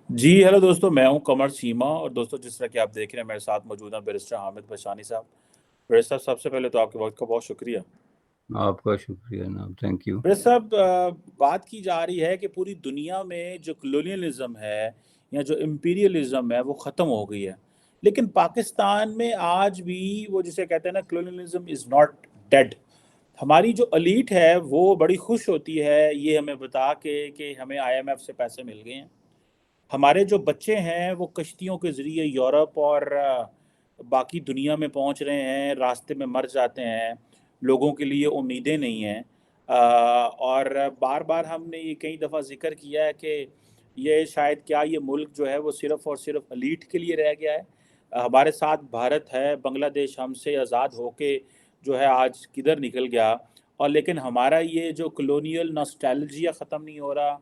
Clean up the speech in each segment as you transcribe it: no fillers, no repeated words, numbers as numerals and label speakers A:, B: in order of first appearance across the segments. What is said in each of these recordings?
A: جی hello دوستوں، میں ہوں قمر چیمہ، اور دوستوں جس طرح کہ آپ دیکھ رہے ہیں میرے ساتھ موجود ہیں بیرسٹر حامد بشانی صاحب۔ بیرسٹر صاحب، سب سے پہلے تو آپ کے وقت کا بہت شکریہ۔
B: آپ کا شکریہ جناب، تھینک یو۔
A: بیرسٹر صاحب، بات کی جا رہی ہے کہ پوری دنیا میں جو کلونیلزم ہے یا جو امپیریلزم ہے وہ ختم ہو گئی ہے، لیکن پاکستان میں آج بھی وہ جسے کہتے ہیں نا، کلونیلزم از ناٹ ڈیڈ۔ ہماری جو الیٹ ہے وہ بڑی خوش ہوتی ہے یہ ہمیں بتا کے کہ ہمیں آئی ایم ایف سے پیسے مل گئے ہیں۔ ہمارے جو بچے ہیں وہ کشتیوں کے ذریعے یورپ اور باقی دنیا میں پہنچ رہے ہیں، راستے میں مر جاتے ہیں، لوگوں کے لیے امیدیں نہیں ہیں۔ اور بار بار ہم نے یہ کئی دفعہ ذکر کیا ہے کہ یہ شاید کیا یہ ملک جو ہے وہ صرف اور صرف الیٹ کے لیے رہ گیا ہے۔ ہمارے ساتھ بھارت ہے، بنگلہ دیش ہم سے آزاد ہو کے جو ہے آج کدھر نکل گیا، اور لیکن ہمارا یہ جو کلونیل ناسٹیلجیا ختم نہیں ہو رہا،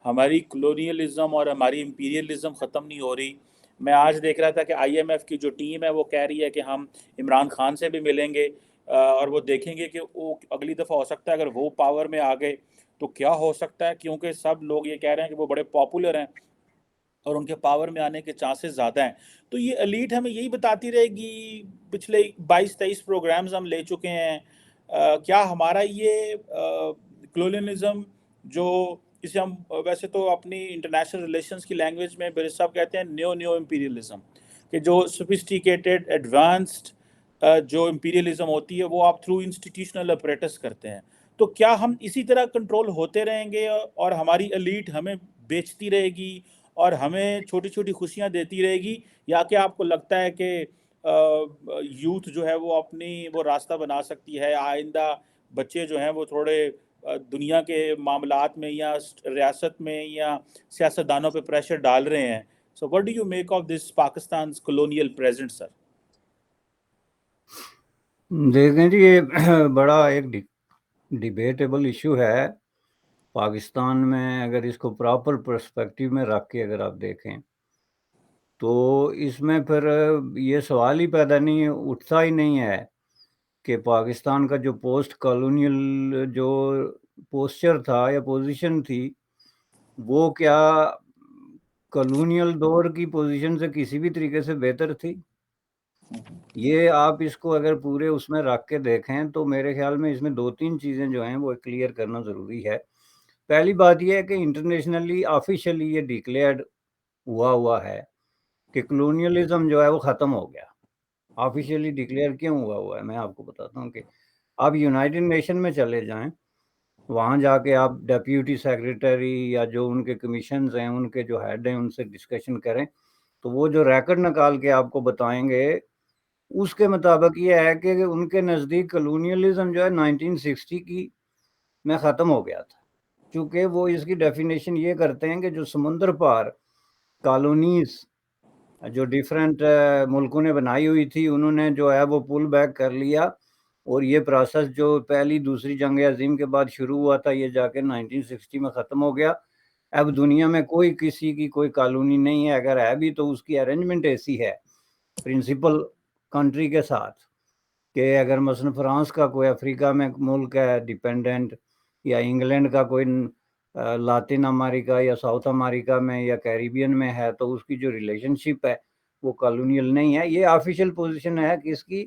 A: ہماری کلونیلزم اور ہماری امپیریلزم ختم نہیں ہو رہی۔ میں آج دیکھ رہا تھا کہ آئی ایم ایف کی جو ٹیم ہے وہ کہہ رہی ہے کہ ہم عمران خان سے بھی ملیں گے، اور وہ دیکھیں گے کہ وہ اگلی دفعہ ہو سکتا ہے اگر وہ پاور میں آ گئے تو کیا ہو سکتا ہے، کیونکہ سب لوگ یہ کہہ رہے ہیں کہ وہ بڑے پاپولر ہیں اور ان کے پاور میں آنے کے چانسز زیادہ ہیں۔ تو یہ ایلیٹ ہمیں یہی بتاتی رہے گی۔ پچھلے 22-23 پروگرامز ہم لے چکے ہیں۔ کیا ہمارا یہ کلونیلزم جو اسے ہم ویسے تو اپنی انٹرنیشنل ریلیشنز کی لینگویج میں برس صاحب کہتے ہیں نیو امپیریلزم، کہ جو سوفسٹیکیٹڈ ایڈوانسڈ جو امپیریلزم ہوتی ہے وہ آپ تھرو انسٹیٹیوشنل اپریٹس کرتے ہیں، تو کیا ہم اسی طرح کنٹرول ہوتے رہیں گے اور ہماری ایلیٹ ہمیں بیچتی رہے گی اور ہمیں چھوٹی چھوٹی خوشیاں دیتی رہے گی، یا کہ آپ کو لگتا ہے کہ یوتھ جو ہے وہ اپنی وہ راستہ بنا سکتی ہے؟ آئندہ بچے جو ہیں وہ تھوڑے دنیا کے معاملات میں یا ریاست میں یا سیاستدانوں پہ پریشر ڈال رہے ہیں۔ So what do you make of this پاکستان's colonial present، سر؟
B: دیکھیں جی، یہ بڑا ایک ڈیبیٹیبل ایشو ہے پاکستان میں۔ اگر اس کو پراپر پرسپیکٹیو میں رکھ کے اگر آپ دیکھیں تو اس میں پھر یہ سوال ہی پیدا نہیں اٹھتا ہی نہیں ہے کہ پاکستان کا جو پوسٹ کالونیل جو پوسچر تھا یا پوزیشن تھی، وہ کیا کالونیل دور کی پوزیشن سے کسی بھی طریقے سے بہتر تھی؟ یہ آپ اس کو اگر پورے اس میں رکھ کے دیکھیں تو میرے خیال میں اس میں 2-3 چیزیں جو ہیں وہ کلیئر کرنا ضروری ہے۔ پہلی بات یہ ہے کہ انٹرنیشنلی آفیشلی یہ ڈکلیئرڈ ہوا ہے کہ کلونیلزم جو ہے وہ ختم ہو گیا۔ آفیشیلی ڈکلیئر کیوں ہوا ہے میں آپ کو بتاتا ہوں کہ آپ یونائٹڈ نیشن میں چلے جائیں، وہاں جا کے آپ ڈیپیوٹی سیکریٹری یا جو ان کے کمیشنز ہیں ان کے جو ہیڈ ہیں ان سے ڈسکشن کریں تو وہ جو ریکارڈ نکال کے آپ کو بتائیں گے اس کے مطابق یہ ہے کہ ان کے نزدیک کلونیلزم جو ہے 1960 کی میں ختم ہو گیا تھا، چونکہ وہ اس کی ڈیفینیشن یہ کرتے ہیں کہ جو سمندر پار کالونیز جو ڈیفرنٹ ملکوں نے بنائی ہوئی تھی انہوں نے جو ہے وہ پل بیک کر لیا، اور یہ پروسیس جو پہلی دوسری جنگ عظیم کے بعد شروع ہوا تھا یہ جا کے 1960 میں ختم ہو گیا۔ اب دنیا میں کوئی کسی کی کوئی کالونی نہیں ہے، اگر ہے بھی تو اس کی ارینجمنٹ ایسی ہے پرنسپل کنٹری کے ساتھ کہ اگر مثلا فرانس کا کوئی افریقہ میں ملک ہے ڈیپینڈنٹ، یا انگلینڈ کا کوئی لاطن امریکہ یا ساؤتھ امریکہ میں یا کیریبین میں ہے تو اس کی جو ریلیشن شپ ہے وہ کالونیل نہیں ہے۔ یہ آفیشیل پوزیشن ہے کہ اس کی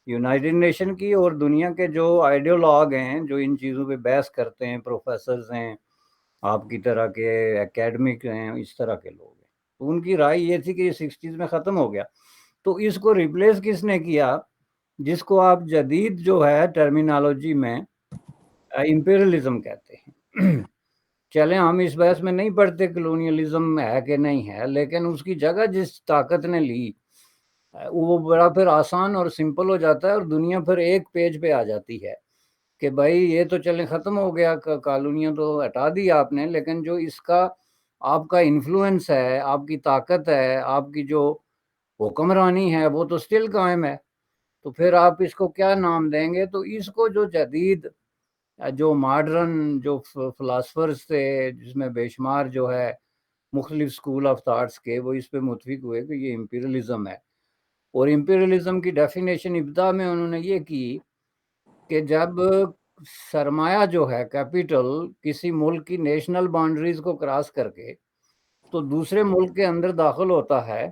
B: یونائٹڈ نیشن کی، اور دنیا کے جو آئیڈیولوگ ہیں جو ان چیزوں پہ بحث کرتے ہیں، پروفیسرز ہیں آپ کی طرح کے، اکیڈمک ہیں، اس طرح کے لوگ ہیں، تو ان کی رائے یہ تھی کہ یہ 60s میں ختم ہو گیا۔ تو اس کو ریپلیس کس نے کیا؟ جس کو آپ جدید جو ہے ٹرمینالوجی میں امپیریلزم کہتے ہیں۔ چلیں ہم اس بحث میں نہیں پڑھتے کلونیلزم ہے کہ نہیں ہے، لیکن اس کی جگہ جس طاقت نے لی وہ بڑا پھر آسان اور سمپل ہو جاتا ہے، اور دنیا پھر ایک پیج پہ آ جاتی ہے کہ بھائی یہ تو چلیں ختم ہو گیا، کالونیاں تو ہٹا دی آپ نے، لیکن جو اس کا آپ کا انفلوئنس ہے، آپ کی طاقت ہے، آپ کی جو حکمرانی ہے وہ تو سٹل قائم ہے، تو پھر آپ اس کو کیا نام دیں گے؟ تو اس کو جو جدید جو ماڈرن جو فلاسفرز تھے جس میں بے شمار جو ہے مختلف سکول آف تھاٹس کے، وہ اس پہ متفق ہوئے کہ یہ امپیریلزم ہے۔ اور امپیریلزم کی ڈیفینیشن ابتدا میں انہوں نے یہ کی کہ جب سرمایہ جو ہے کیپٹل کسی ملک کی نیشنل باؤنڈریز کو کراس کر کے تو دوسرے ملک کے اندر داخل ہوتا ہے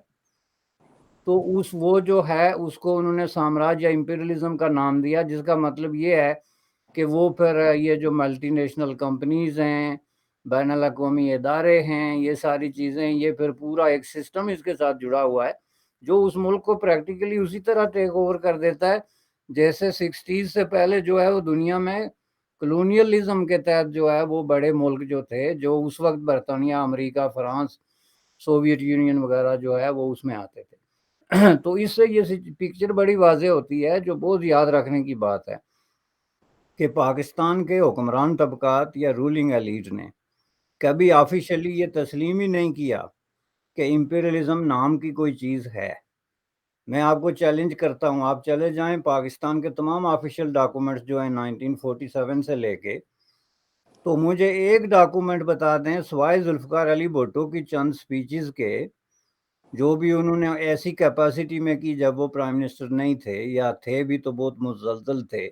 B: تو وہ جو ہے اس کو انہوں نے سامراج یا امپیریلزم کا نام دیا، جس کا مطلب یہ ہے کہ وہ پھر یہ جو ملٹی نیشنل کمپنیز ہیں، بین الاقوامی ادارے ہیں، یہ ساری چیزیں، یہ پھر پورا ایک سسٹم اس کے ساتھ جڑا ہوا ہے جو اس ملک کو پریکٹیکلی اسی طرح ٹیک اوور کر دیتا ہے جیسے 60s سے پہلے جو ہے وہ دنیا میں کلونیلزم کے تحت جو ہے وہ بڑے ملک جو تھے، جو اس وقت برطانیہ، امریکہ، فرانس، سوویت یونین وغیرہ جو ہے وہ اس میں آتے تھے۔ تو اس سے یہ پکچر بڑی واضح ہوتی ہے، جو بہت یاد رکھنے کی بات ہے کہ پاکستان کے حکمران طبقات یا رولنگ ایلیٹ نے کبھی آفیشلی یہ تسلیم ہی نہیں کیا کہ امپیریلزم نام کی کوئی چیز ہے۔ میں آپ کو چیلنج کرتا ہوں، آپ چلے جائیں پاکستان کے تمام آفیشیل ڈاکومنٹس جو ہیں 1947 سے لے کے، تو مجھے ایک ڈاکومنٹ بتا دیں سوائے ذوالفقار علی بھٹو کی چند سپیچز کے، جو بھی انہوں نے ایسی کیپیسٹی میں کی جب وہ پرائم منسٹر نہیں تھے، یا تھے بھی تو بہت مزلزل تھے۔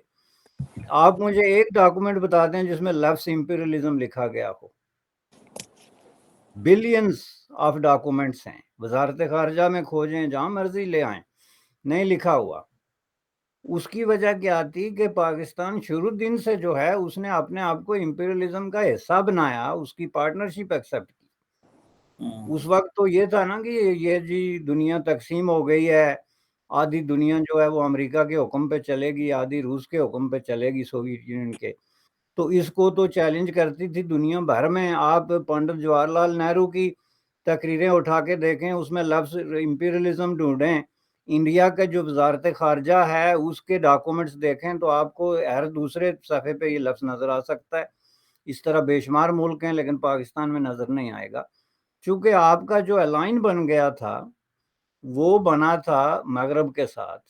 B: آپ مجھے ایک ڈاکومنٹ بتا دیں جس میں لفظ امپیریلزم لکھا گیا ہو۔ بلینز آف ڈاکومنٹس ہیں، وزارت خارجہ میں کھوجیں، جہاں مرضی لے آئیں، نہیں لکھا ہوا۔ اس کی وجہ کیا تھی کہ پاکستان شروع دن سے جو ہے اس نے اپنے آپ کو امپیریلزم کا حصہ بنایا، اس کی پارٹنرشپ ایکسیپٹ کی۔ اس وقت تو یہ تھا نا کہ یہ جی دنیا تقسیم ہو گئی ہے، آدھی دنیا جو ہے وہ امریکہ کے حکم پہ چلے گی، آدھی روس کے حکم پہ چلے گی، سوویت یونین کے۔ تو اس کو تو چیلنج کرتی تھی دنیا بھر میں۔ آپ پنڈت جواہر لال نہرو کی تقریریں اٹھا کے دیکھیں، اس میں لفظ امپیریلزم ڈھونڈیں، انڈیا کا جو وزارت خارجہ ہے اس کے ڈاکومنٹس دیکھیں تو آپ کو ہر دوسرے صفحے پہ یہ لفظ نظر آ سکتا ہے۔ اس طرح بے شمار ملک ہیں لیکن پاکستان میں نظر نہیں آئے گا، چونکہ آپ کا جو الائن بن گیا تھا وہ بنا تھا مغرب کے ساتھ،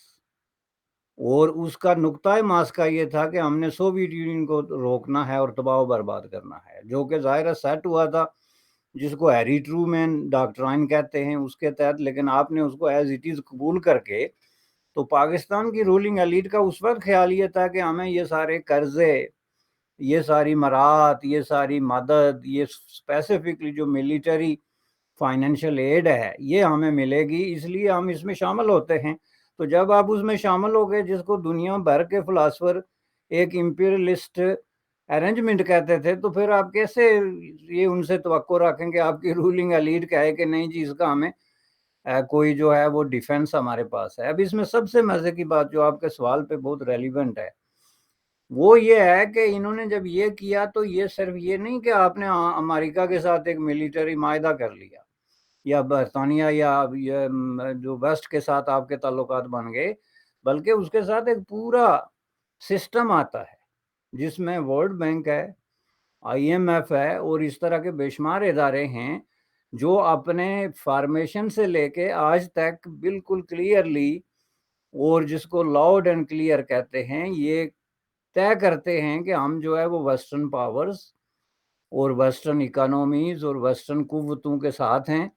B: اور اس کا نقطۂ ماسکہ یہ تھا کہ ہم نے سوویت یونین کو روکنا ہے اور تباہ و برباد کرنا ہے، جو کہ ظاہر سیٹ ہوا تھا، جس کو ہیری ٹرومین ڈاکٹرائن کہتے ہیں، اس کے تحت۔ لیکن آپ نے اس کو ایز اٹ از قبول کر کے، تو پاکستان کی رولنگ ایلیٹ کا اس وقت خیال یہ تھا کہ ہمیں یہ سارے قرضے، یہ ساری مراعات، یہ ساری مدد، یہ اسپیسیفکلی جو ملٹری فائنینشیل ایڈ ہے یہ ہمیں ملے گی، اس لیے ہم اس میں شامل ہوتے ہیں۔ تو جب آپ اس میں شامل ہو گئے، جس کو دنیا بھر کے فلاسفر ایک امپیریلسٹ ارینجمنٹ کہتے تھے، تو پھر آپ کیسے یہ ان سے توقع رکھیں کہ آپ کی رولنگ ایلیٹ کہے کہ نہیں جی اس کا ہمیں کوئی جو ہے وہ ڈیفنس ہمارے پاس ہے۔ اب اس میں سب سے مزے کی بات جو آپ کے سوال پہ بہت ریلیونٹ ہے وہ یہ ہے کہ انہوں نے جب یہ کیا تو یہ صرف یہ نہیں کہ آپ نے امریکہ کے ساتھ ایک ملٹری معاہدہ کر لیا، یا برطانیہ یا جو ویسٹ کے ساتھ آپ کے تعلقات بن گئے، بلکہ اس کے ساتھ ایک پورا سسٹم آتا ہے جس میں ورلڈ بینک ہے، IMF ہے، اور اس طرح کے بے شمار ادارے ہیں جو اپنے فارمیشن سے لے کے آج تک بالکل کلیئرلی، اور جس کو لاؤڈ اینڈ کلیئر کہتے ہیں، یہ طے کرتے ہیں کہ ہم جو ہے وہ ویسٹرن پاورز اور ویسٹرن اکانومیز اور ویسٹرن قوتوں کے ساتھ ہیں،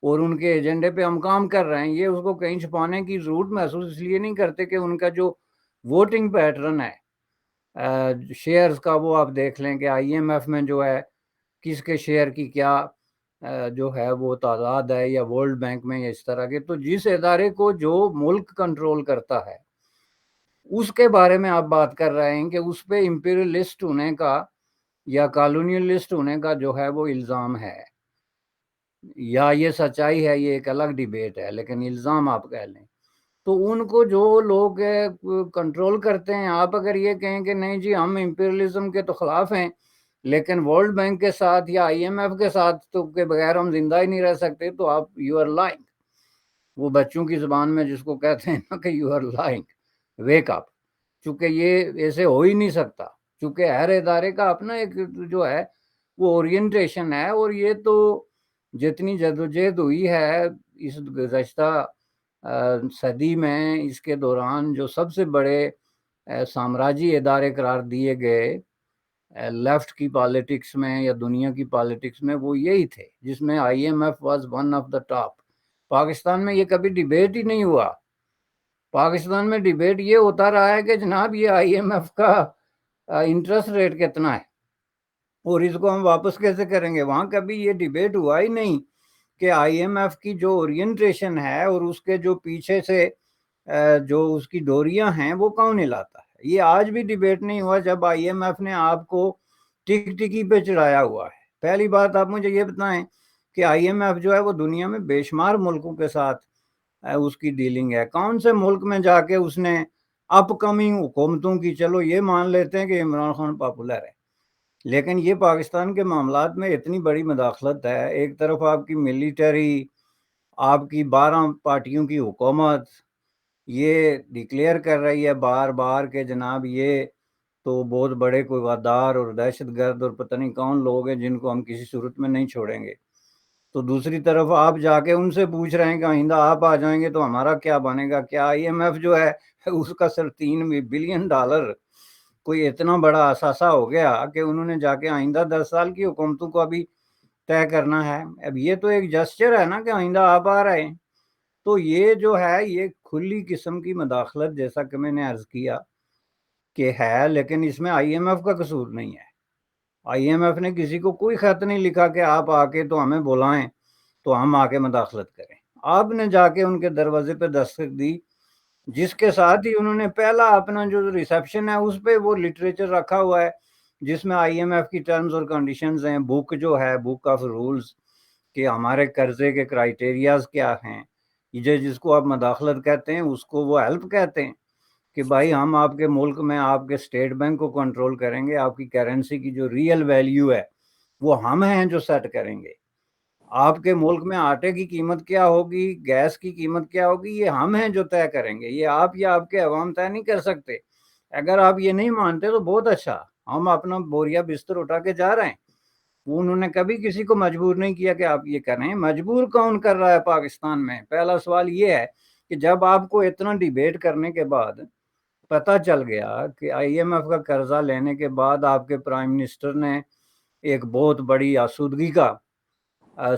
B: اور ان کے ایجنڈے پہ ہم کام کر رہے ہیں۔ یہ اس کو کہیں چھپانے کی ضرورت محسوس اس لیے نہیں کرتے کہ ان کا جو ووٹنگ پیٹرن ہے شیئرز کا، وہ آپ دیکھ لیں کہ IMF میں جو ہے کس کے شیئر کی کیا جو ہے وہ تعداد ہے، یا ورلڈ بینک میں، یا اس طرح کے۔ تو جس ادارے کو جو ملک کنٹرول کرتا ہے اس کے بارے میں آپ بات کر رہے ہیں کہ اس پہ امپیریلسٹ ہونے کا یا کالونیلسٹ ہونے کا جو ہے وہ الزام ہے، یا یہ سچائی ہے، یہ ایک الگ ڈیبیٹ ہے، لیکن الزام آپ کہہ لیں۔ تو ان کو جو لوگ کنٹرول کرتے ہیں، آپ اگر یہ کہیں کہ نہیں جی ہم امپیریلزم کے تو خلاف ہیں، لیکن ورلڈ بینک کے ساتھ یا IMF کے ساتھ تو کے بغیر ہم زندہ ہی نہیں رہ سکتے، تو آپ یو آر لائنگ، وہ بچوں کی زبان میں جس کو کہتے ہیں نا کہ you are lying, wake up, چونکہ یہ ایسے ہو ہی نہیں سکتا، چونکہ ہر ادارے کا اپنا ایک جو ہے وہ اورینٹیشن ہے، اور یہ تو جتنی جدوجہد ہوئی ہے اس گزشتہ صدی میں، اس کے دوران جو سب سے بڑے سامراجی ادارے قرار دیے گئے لیفٹ کی پالیٹکس میں یا دنیا کی پالیٹکس میں، وہ یہی تھے، جس میں IMF was one of the top. Pakistan میں یہ کبھی ڈیبیٹ ہی نہیں ہوا۔ پاکستان میں ڈیبیٹ یہ ہوتا رہا ہے کہ جناب یہ IMF کا انٹرسٹ ریٹ کتنا ہے اور اس کو ہم واپس کیسے کریں گے، وہاں کبھی یہ ڈیبیٹ ہوا ہی نہیں کہ آئی ایم ایف کی جو اورینٹیشن ہے اور اس کے جو پیچھے سے جو اس کی ڈوریاں ہیں وہ کون ہلاتا ہے؟ یہ آج بھی ڈیبیٹ نہیں ہوا جب آئی ایم ایف نے آپ کو ٹک ٹکی پہ چڑھایا ہوا ہے۔ پہلی بات آپ مجھے یہ بتائیں کہ آئی ایم ایف جو ہے وہ دنیا میں بے شمار ملکوں کے ساتھ اس کی ڈیلنگ ہے۔ کون سے ملک میں جا کے اس نے اپ کمنگ حکومتوں کی، چلو یہ مان لیتے ہیں کہ عمران خان پاپولر ہے، لیکن یہ پاکستان کے معاملات میں اتنی بڑی مداخلت ہے۔ ایک طرف آپ کی ملٹری، آپ کی 12 پارٹیوں کی حکومت یہ ڈکلیئر کر رہی ہے بار بار کہ جناب یہ تو بہت بڑے کوئی غدار اور دہشت گرد اور پتہ نہیں کون لوگ ہیں جن کو ہم کسی صورت میں نہیں چھوڑیں گے، تو دوسری طرف آپ جا کے ان سے پوچھ رہے ہیں کہ آئندہ آپ آ جائیں گے تو ہمارا کیا بنے گا؟ کیا آئی ایم ایف جو ہے اس کا صرف $3 بلین کوئی اتنا بڑا اثاثہ ہو گیا کہ انہوں نے جا کے آئندہ 10 سال کی حکومتوں کو ابھی طے کرنا ہے؟ اب یہ تو ایک جسچر ہے نا کہ آئندہ آپ آ رہے ہیں۔ تو یہ جو ہے یہ کھلی قسم کی مداخلت، جیسا کہ میں نے عرض کیا کہ ہے، لیکن اس میں آئی ایم ایف کا قصور نہیں ہے۔ آئی ایم ایف نے کسی کو کوئی خط نہیں لکھا کہ آپ آ کے تو ہمیں بلائیں تو ہم آ کے مداخلت کریں۔ آپ نے جا کے ان کے دروازے پہ دستک دی، جس کے ساتھ ہی انہوں نے پہلا اپنا جو ریسیپشن ہے اس پہ وہ لٹریچر رکھا ہوا ہے جس میں آئی ایم ایف کی ٹرمز اور کنڈیشنز ہیں، بک جو ہے بک آف رولز کہ ہمارے قرضے کے کرائیٹیریاز کیا ہیں، یہ جس کو آپ مداخلت کہتے ہیں اس کو وہ ہیلپ کہتے ہیں کہ بھائی ہم آپ کے ملک میں آپ کے اسٹیٹ بینک کو کنٹرول کریں گے، آپ کی کرنسی کی جو ریئل ویلیو ہے وہ ہم ہیں جو سیٹ کریں گے، آپ کے ملک میں آٹے کی قیمت کیا ہوگی، گیس کی قیمت کیا ہوگی، یہ ہم ہیں جو طے کریں گے، یہ آپ یا آپ کے عوام طے نہیں کر سکتے۔ اگر آپ یہ نہیں مانتے تو بہت اچھا، ہم اپنا بوریا بستر اٹھا کے جا رہے ہیں۔ انہوں نے کبھی کسی کو مجبور نہیں کیا کہ آپ یہ کریں۔ مجبور کون کر رہا ہے پاکستان میں؟ پہلا سوال یہ ہے کہ جب آپ کو اتنا ڈیبیٹ کرنے کے بعد پتہ چل گیا کہ آئی ایم ایف کا قرضہ لینے کے بعد آپ کے پرائم منسٹر نے ایک بہت بڑی آسودگی کا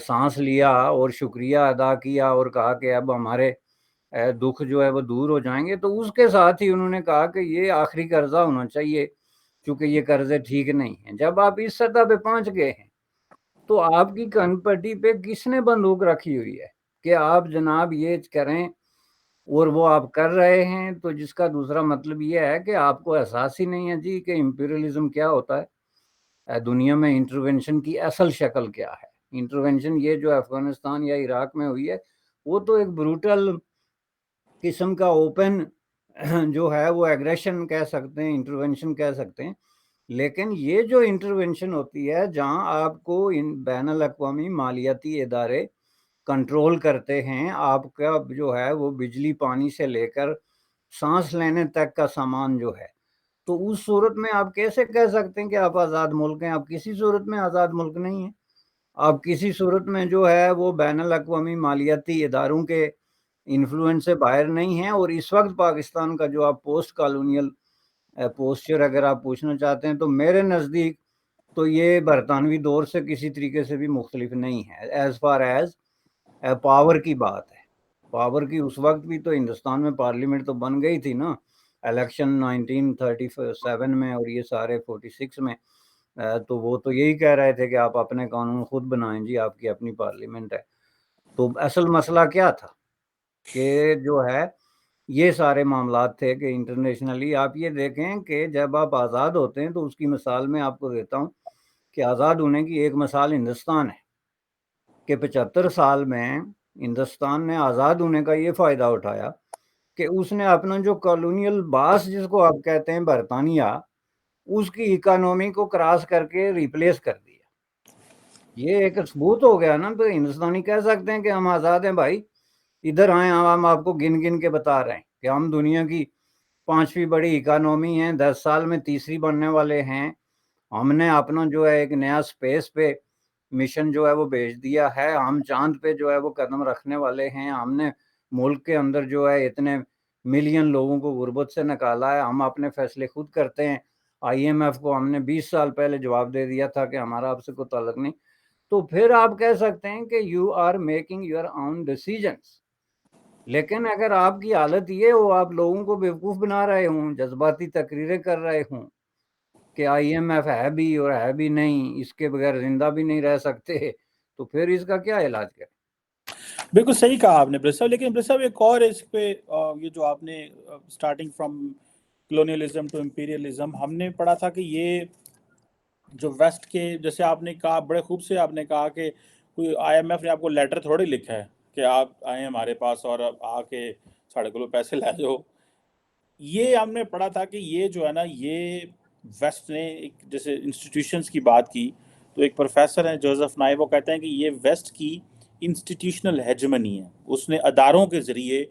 B: سانس لیا اور شکریہ ادا کیا اور کہا کہ اب ہمارے دکھ جو ہے وہ دور ہو جائیں گے، تو اس کے ساتھ ہی انہوں نے کہا کہ یہ آخری قرضہ ہونا چاہیے چونکہ یہ قرضے ٹھیک نہیں ہیں۔ جب آپ اس سطح پہ پہنچ گئے ہیں تو آپ کی کن پٹی پہ کس نے بندوق رکھی ہوئی ہے کہ آپ جناب یہ کریں، اور وہ آپ کر رہے ہیں؟ تو جس کا دوسرا مطلب یہ ہے کہ آپ کو احساس ہی نہیں ہے جی کہ امپیریلزم کیا ہوتا ہے، دنیا میں انٹرونشن کی اصل شکل کیا ہے۔ انٹرونشن یہ جو افغانستان یا عراق میں ہوئی ہے وہ تو ایک بروٹل قسم کا اوپن جو ہے وہ ایگریشن کہہ سکتے ہیں، انٹرونشن کہہ سکتے ہیں، لیکن یہ جو انٹرونشن ہوتی ہے جہاں آپ کو ان بین الاقوامی مالیاتی ادارے کنٹرول کرتے ہیں، آپ کا جو ہے وہ بجلی پانی سے لے کر سانس لینے تک کا سامان جو ہے، تو اس صورت میں آپ کیسے کہہ سکتے ہیں کہ آپ آزاد ملک ہیں؟ آپ کسی صورت میں آزاد ملک نہیں ہیں، آپ کسی صورت میں جو ہے وہ بین الاقوامی مالیاتی اداروں کے انفلوئنس سے باہر نہیں ہیں۔ اور اس وقت پاکستان کا جو آپ پوسٹ کالونیل پوسچر اگر آپ پوچھنا چاہتے ہیں تو میرے نزدیک تو یہ برطانوی دور سے کسی طریقے سے بھی مختلف نہیں ہے ایز فار ایز پاور کی بات ہے۔ پاور کی اس وقت بھی تو ہندوستان میں پارلیمنٹ تو بن گئی تھی نا، الیکشن 1937 میں اور یہ سارے 46 میں، تو وہ تو یہی کہہ رہے تھے کہ آپ اپنے قانون خود بنائیں جی، آپ کی اپنی پارلیمنٹ ہے۔ تو اصل مسئلہ کیا تھا کہ جو ہے یہ سارے معاملات تھے کہ انٹرنیشنلی آپ یہ دیکھیں کہ جب آپ آزاد ہوتے ہیں تو اس کی مثال میں آپ کو دیتا ہوں کہ آزاد ہونے کی ایک مثال ہندوستان ہے کہ 75 سال میں ہندوستان نے آزاد ہونے کا یہ فائدہ اٹھایا کہ اس نے اپنا جو کالونیل باس جس کو آپ کہتے ہیں برطانیہ، اس کی اکانومی کو کراس کر کے ریپلیس کر دیا۔ یہ ایک ثبوت ہو گیا نا، تو ہندوستانی کہہ سکتے ہیں کہ ہم آزاد ہیں بھائی، ادھر آئیں، ہم آپ کو گن گن کے بتا رہے ہیں کہ ہم دنیا کی 5ویں بڑی اکانومی ہیں، 10 سال میں تیسری بننے والے ہیں، ہم نے اپنا جو ہے ایک نیا سپیس پہ مشن جو ہے وہ بھیج دیا ہے، ہم چاند پہ جو ہے وہ قدم رکھنے والے ہیں، ہم نے ملک کے اندر جو ہے اتنے ملین لوگوں کو غربت سے نکالا ہے، ہم اپنے فیصلے خود کرتے ہیں۔ آئی ایم ایف کو ہم نے 20 سال پہلے جواب دے دیا تھا کہ ہمارا آپ سے کوئی تعلق نہیں۔ تو پھر آپ کہہ سکتے ہیں کہ you are making your own decisions, لیکن اگر آپ کی حالت یہ ہو، آپ لوگوں کو بیوقوف بنا رہے ہوں، جذباتی تقریریں کر رہے ہوں کہ آئی ایم ایف ہے بھی اور ہے بھی نہیں، اس کے بغیر زندہ بھی نہیں رہ سکتے، تو پھر اس کا کیا علاج کریں؟
A: بالکل صحیح کہا آپ نے برس صاحب، لیکن برس صاحب ایک اور اس پہ یہ جو آپ نے starting from colonialism to imperialism, ہم نے پڑھا تھا کہ یہ جو ویسٹ کے، جیسے آپ نے کہا بڑے خوب سے آپ نے کہا کہ کوئی آئی ایم ایف نے آپ کو لیٹر تھوڑی لکھا ہے کہ آپ آئیں ہمارے پاس اور آ کے ساڑھے کلو پیسے لے جاؤ. یہ ہم نے پڑھا تھا کہ یہ جو ہے نا، یہ ویسٹ نے ایک جیسے انسٹیٹیوشنز کی بات کی، تو ایک پروفیسر ہیں جوزف نائے، وہ کہتے ہیں کہ یہ ویسٹ کی انسٹیٹیوشنل ہیجمنی ہے. اس نے اداروں کے ذریعے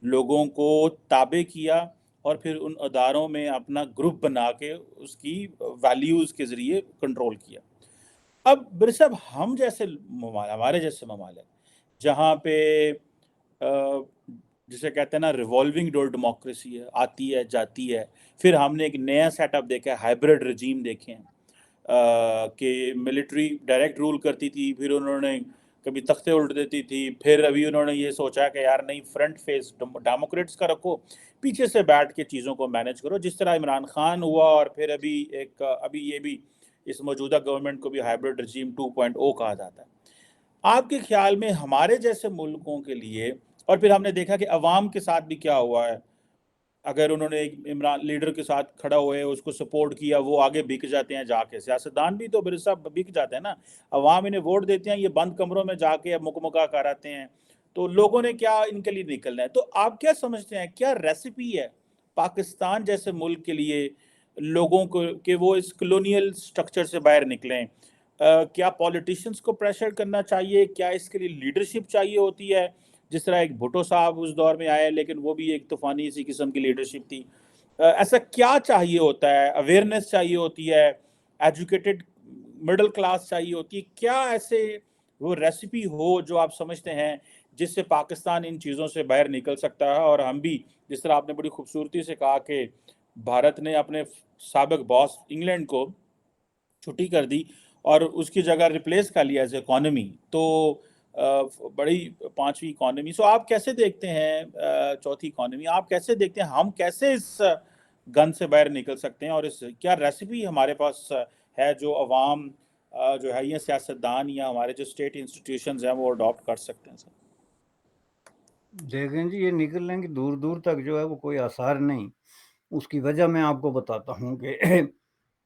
A: لوگوں کو تابع کیا اور پھر ان اداروں میں اپنا گروپ بنا کے اس کی ویلیوز کے ذریعے کنٹرول کیا. اب بر صاحب ہم جیسے ہمارے جیسے ممالک جہاں پہ جسے کہتے ہیں نا ریوالونگ ڈور ڈیموکریسی ہے، آتی ہے جاتی ہے، پھر ہم نے ایک نیا سیٹ اپ دیکھا ہے، ہائبرڈ رجیم دیکھے ہیں کہ ملٹری ڈائریکٹ رول کرتی تھی، پھر انہوں نے کبھی تختے الٹ دیتی تھی، پھر ابھی انہوں نے یہ سوچا کہ یار نہیں، فرنٹ فیس ڈیموکریٹس کا رکھو، پیچھے سے بیٹھ کے چیزوں کو مینج کرو، جس طرح عمران خان ہوا، اور پھر ابھی یہ بھی اس موجودہ گورنمنٹ کو بھی ہائبرڈ رجیم 2.0 کہا جاتا ہے. آپ کے خیال میں ہمارے جیسے ملکوں کے لیے، اور پھر ہم نے دیکھا کہ عوام کے ساتھ بھی کیا ہوا ہے، اگر انہوں نے ایک عمران لیڈر کے ساتھ کھڑا ہوئے، اس کو سپورٹ کیا، وہ آگے بک جاتے ہیں جا کے. سیاستدان بھی تو برس صاحب بک جاتے ہیں نا، عوام انہیں ووٹ دیتے ہیں، یہ بند کمروں میں جا کے مکمکا کراتے ہیں، تو لوگوں نے کیا ان کے لیے نکلنا ہے. تو آپ کیا سمجھتے ہیں، کیا ریسیپی ہے پاکستان جیسے ملک کے لیے لوگوں کو کہ وہ اس کلونیل سٹرکچر سے باہر نکلیں؟ کیا پولیٹیشنز کو پریشر کرنا چاہیے؟ کیا اس کے لیے لیڈرشپ چاہیے ہوتی ہے؟ جس طرح ایک بھٹو صاحب اس دور میں آئے، لیکن وہ بھی ایک طوفانی اسی قسم کی لیڈرشپ تھی. ایسا کیا چاہیے ہوتا ہے؟ اویئرنیس چاہیے ہوتی ہے؟ ایجوکیٹڈ مڈل کلاس چاہیے ہوتی ہے؟ کیا ایسے وہ ریسیپی ہو جو آپ سمجھتے ہیں جس سے پاکستان ان چیزوں سے باہر نکل سکتا ہے، اور ہم بھی جس طرح آپ نے بڑی خوبصورتی سے کہا کہ بھارت نے اپنے سابق باس انگلینڈ کو چھٹی کر دی اور اس کی جگہ ریپلیس کر لیا ایز اکانومی، تو بڑی پانچویں اکانومی. سو آپ کیسے دیکھتے ہیں چوتھی اکانومی، آپ کیسے دیکھتے ہیں ہم کیسے اس گن سے باہر نکل سکتے ہیں، اور اس کیا ریسیپی ہمارے پاس ہے جو عوام جو ہے یا سیاستدان یا ہمارے جو اسٹیٹ انسٹیٹیوشنز ہیں وہ اڈاپٹ کر سکتے ہیں سر؟
B: دیکھیں جی، یہ نکلنے کی دور دور تک جو ہے وہ کوئی آثار نہیں. اس کی وجہ میں آپ کو بتاتا ہوں کہ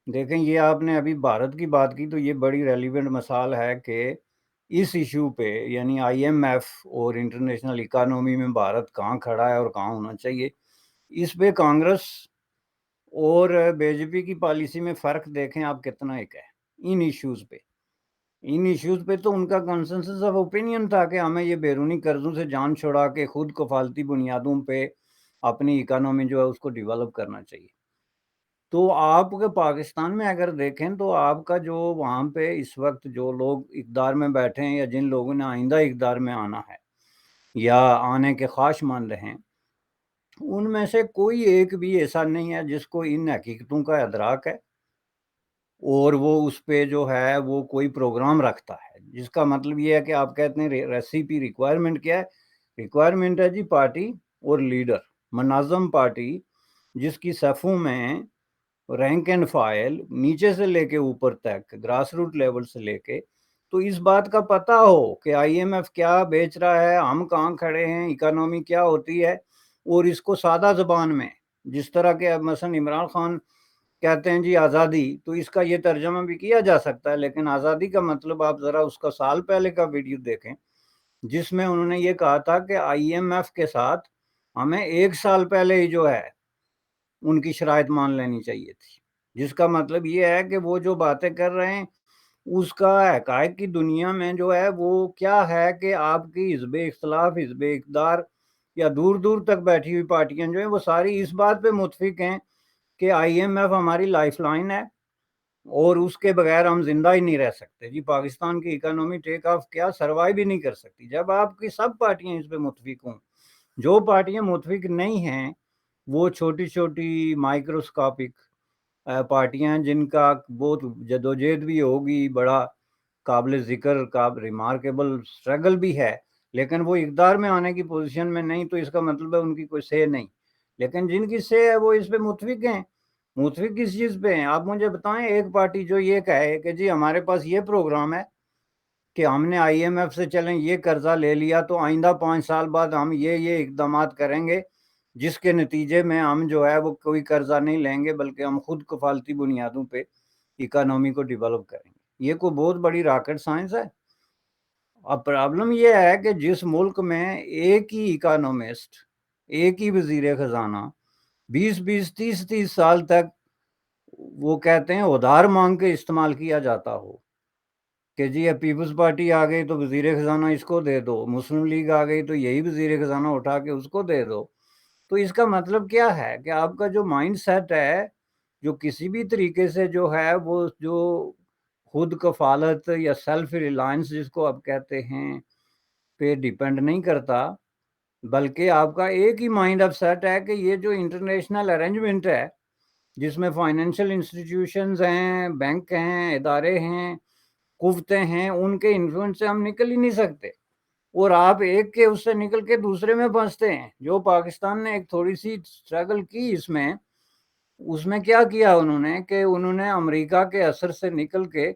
B: دیکھیں، یہ آپ نے ابھی بھارت کی بات کی، تو یہ بڑی ریلیونٹ مثال ہے کہ اس ایشو پہ، یعنی آئی ایم ایف اور انٹرنیشنل اکانومی میں بھارت کہاں کھڑا ہے اور کہاں ہونا چاہیے، اس پہ کانگریس اور بی جے پی کی پالیسی میں فرق دیکھیں آپ کتنا ایک ہے. ان ایشوز پہ تو ان کا کنسنسس آف اوپینین تھا کہ ہمیں یہ بیرونی قرضوں سے جان چھوڑا کے خود کفالتی بنیادوں پہ اپنی اکانومی جو ہے اس کو ڈیولپ کرنا چاہیے. تو آپ کے پاکستان میں اگر دیکھیں تو آپ کا جو وہاں پہ اس وقت جو لوگ اقتدار میں بیٹھے ہیں، یا جن لوگوں نے آئندہ اقتدار میں آنا ہے یا آنے کے خواہش مند ہیں، ان میں سے کوئی ایک بھی ایسا نہیں ہے جس کو ان حقیقتوں کا ادراک ہے اور وہ اس پہ جو ہے وہ کوئی پروگرام رکھتا ہے. جس کا مطلب یہ ہے کہ آپ کہتے ہیں ریسیپی ریکوائرمنٹ کیا ہے؟ ریکوائرمنٹ ہے جی پارٹی اور لیڈر، منظم پارٹی جس کی صفوں میں رینک اینڈ فائل نیچے سے لے کے اوپر تک، گراس روٹ لیول سے لے کے، تو اس بات کا پتہ ہو کہ آئی ایم ایف کیا بیچ رہا ہے، ہم کہاں کھڑے ہیں، اکانومی کیا ہوتی ہے، اور اس کو سادہ زبان میں، جس طرح کہ مثلا عمران خان کہتے ہیں جی آزادی، تو اس کا یہ ترجمہ بھی کیا جا سکتا ہے، لیکن آزادی کا مطلب آپ ذرا اس کا سال پہلے کا ویڈیو دیکھیں جس میں انہوں نے یہ کہا تھا کہ آئی ایم ایف کے ساتھ ہمیں 1 سال پہلے ہی جو ہے ان کی شرائط مان لینی چاہیے تھی. جس کا مطلب یہ ہے کہ وہ جو باتیں کر رہے ہیں اس کا حقائق کی دنیا میں جو ہے وہ کیا ہے کہ آپ کی حزب اختلاف، حزب اقتدار یا دور دور تک بیٹھی ہوئی پارٹیاں جو ہیں وہ ساری اس بات پہ متفق ہیں کہ آئی ایم ایف ہماری لائف لائن ہے اور اس کے بغیر ہم زندہ ہی نہیں رہ سکتے. جی پاکستان کی اکانومی ٹیک آف کیا سروائیو بھی نہیں کر سکتی جب آپ کی سب پارٹیاں اس پہ متفق ہوں. جو پارٹیاں متفق نہیں ہیں وہ چھوٹی چھوٹی مائکروسکوپک پارٹیاں جن کا بہت جدوجہد بھی ہوگی، بڑا قابل ذکر ریمارکیبل سٹرگل بھی ہے، لیکن وہ اقتدار میں آنے کی پوزیشن میں نہیں، تو اس کا مطلب ہے ان کی کوئی سے نہیں. لیکن جن کی سے ہے وہ اس پہ متفق ہیں. متفق کس چیز پہ ہیں آپ مجھے بتائیں؟ ایک پارٹی جو یہ کہے کہ جی ہمارے پاس یہ پروگرام ہے کہ ہم نے IMF سے چلیں یہ قرضہ لے لیا تو آئندہ 5 سال بعد ہم یہ اقدامات کریں گے جس کے نتیجے میں ہم جو ہے وہ کوئی قرضہ نہیں لیں گے بلکہ ہم خود کفالتی بنیادوں پہ اکانومی کو ڈیولپ کریں گے. یہ کوئی بہت بڑی راکٹ سائنس ہے. اب پرابلم یہ ہے کہ جس ملک میں ایک ہی اکانومسٹ، ایک ہی وزیر خزانہ 20-30 سال تک وہ کہتے ہیں ادھار مانگ کے استعمال کیا جاتا ہو کہ جی اب پیپلز پارٹی آ گئی تو وزیر خزانہ اس کو دے دو، مسلم لیگ آ گئی تو یہی وزیر خزانہ اٹھا کے اس کو دے دو. تو اس کا مطلب کیا ہے کہ آپ کا جو مائنڈ سیٹ ہے جو کسی بھی طریقے سے جو ہے وہ جو خود کفالت یا سیلف ریلائنس جس کو آپ کہتے ہیں پہ ڈیپینڈ نہیں کرتا، بلکہ آپ کا ایک ہی مائنڈ آف سیٹ ہے کہ یہ جو انٹرنیشنل ارینجمنٹ ہے جس میں فائنینشیل انسٹیٹیوشنز ہیں، بینک ہیں، ادارے ہیں، قوتیں ہیں، ان کے انفلوئنس سے ہم نکل ہی نہیں سکتے، اور آپ ایک کے اس سے نکل کے دوسرے میں پھنستے ہیں. جو پاکستان نے ایک تھوڑی سی اسٹرگل کی اس میں کیا کیا انہوں نے کہ انہوں نے امریکہ کے اثر سے نکل کے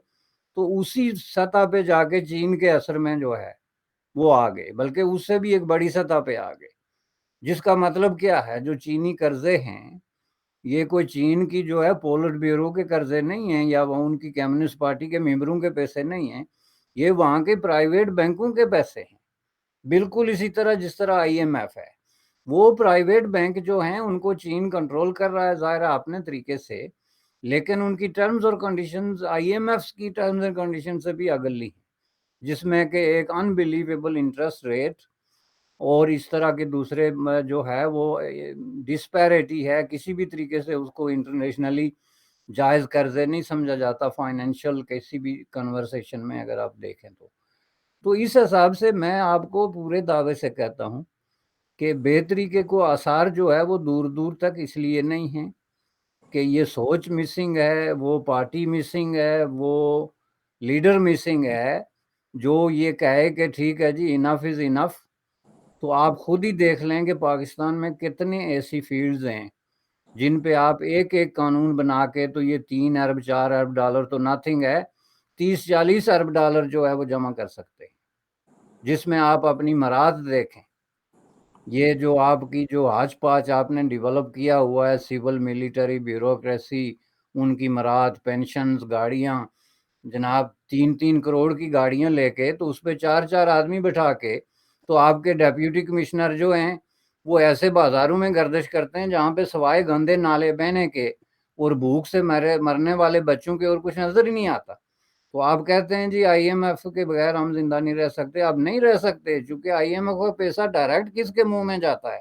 B: تو اسی سطح پہ جا کے چین کے اثر میں جو ہے وہ آ گئے، بلکہ اس سے بھی ایک بڑی سطح پہ آ گئے. جس کا مطلب کیا ہے جو چینی قرضے ہیں یہ کوئی چین کی جو ہے پولٹ بیورو کے قرضے نہیں ہیں یا وہ ان کی کمیونسٹ پارٹی کے ممبروں کے پیسے نہیں ہیں، یہ وہاں کے پرائیویٹ بینکوں کے پیسے ہیں. بالکل اسی طرح جس طرح IMF ہے، وہ پرائیویٹ بینک جو ہیں ان کو چین کنٹرول کر رہا ہے ظاہر ہے اپنے طریقے سے، لیکن ان کی ٹرمز اور کنڈیشنز IMF کی ٹرمز اور کنڈیشن سے بھی اگلی ہیں، جس میں کہ ایک انبیلیویبل انٹرسٹ ریٹ اور اس طرح کے دوسرے جو ہے وہ ڈسپیرٹی ہے. کسی بھی طریقے سے اس کو انٹرنیشنلی جائز قرضے نہیں سمجھا جاتا فائنینشیل کسی بھی کنورسیشن میں اگر آپ دیکھیں تو اس حساب سے میں آپ کو پورے دعوے سے کہتا ہوں کہ بے طریقے کو آثار جو ہے وہ دور دور تک اس لیے نہیں ہیں کہ یہ سوچ مسنگ ہے، وہ پارٹی مسنگ ہے، وہ لیڈر مسنگ ہے جو یہ کہے کہ ٹھیک ہے جی انف از انف. تو آپ خود ہی دیکھ لیں کہ پاکستان میں کتنے ایسی فیلڈز ہیں جن پہ آپ ایک قانون بنا کے تو یہ 3 ارب 4 ارب ڈالر تو ناتھنگ ہے، 30-40 ارب ڈالر جو ہے وہ جمع کر سکتے ہیں، جس میں آپ اپنی مراد دیکھیں. یہ جو آپ کی جو ہاچ پاچ آپ نے ڈیولپ کیا ہوا ہے سول ملٹری بیوروکریسی، ان کی مراد پینشنز، گاڑیاں، جناب 3 کروڑ کی گاڑیاں لے کے تو اس پہ 4 آدمی بٹھا کے تو آپ کے ڈیپیوٹی کمشنر جو ہیں وہ ایسے بازاروں میں گردش کرتے ہیں جہاں پہ سوائے گندے نالے بہنے کے اور بھوک سے مرنے والے بچوں کے اور کچھ نظر ہی نہیں آتا. تو آپ کہتے ہیں جی IMF کے بغیر ہم زندہ نہیں رہ سکتے. اب نہیں رہ سکتے چونکہ IMF کا پیسہ ڈائریکٹ کس کے منہ میں جاتا ہے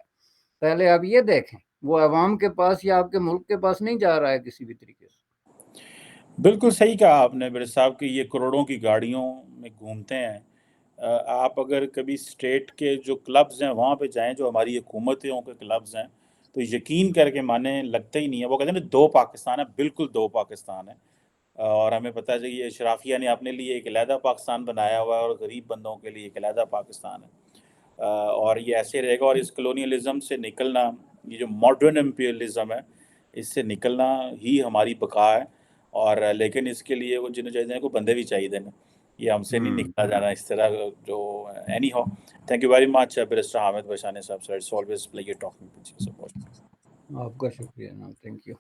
B: پہلے آپ یہ دیکھیں، وہ عوام کے پاس یا آپ کے ملک کے پاس نہیں جا رہا ہے کسی بھی طریقے سے.
A: بالکل صحیح کہا آپ نے مرزا صاحب کہ یہ کروڑوں کی گاڑیوں میں گھومتے ہیں. آپ اگر کبھی اسٹیٹ کے جو کلبز ہیں وہاں پہ جائیں جو ہماری حکومتوں کے کلبز ہیں تو یقین کر کے مانے لگتا ہی نہیں ہے. وہ کہتے ہیں نا 2 پاکستان ہے، بالکل 2 پاکستان ہے. اور ہمیں پتہ ہے یہ اشرافیہ نے اپنے لیے ایک علیحدہ پاکستان بنایا ہوا ہے اور غریب بندوں کے لیے ایک علیحدہ پاکستان ہے. اور یہ ایسے رہے گا. اور اس کلونیلزم سے نکلنا، یہ جو ماڈرن امپیریلزم ہے اس سے نکلنا ہی ہماری بقا ہے. اور لیکن اس کے لیے وہ جنہیں چاہیے کو بندے بھی چاہیے دینا، یہ ہم سے نہیں نکلا جانا اس طرح جو anyhow. Thank you very much barrister Hamid Bashani sahab. It's always pleasure talking with you.
B: آپ کا شکریہ. Thank you.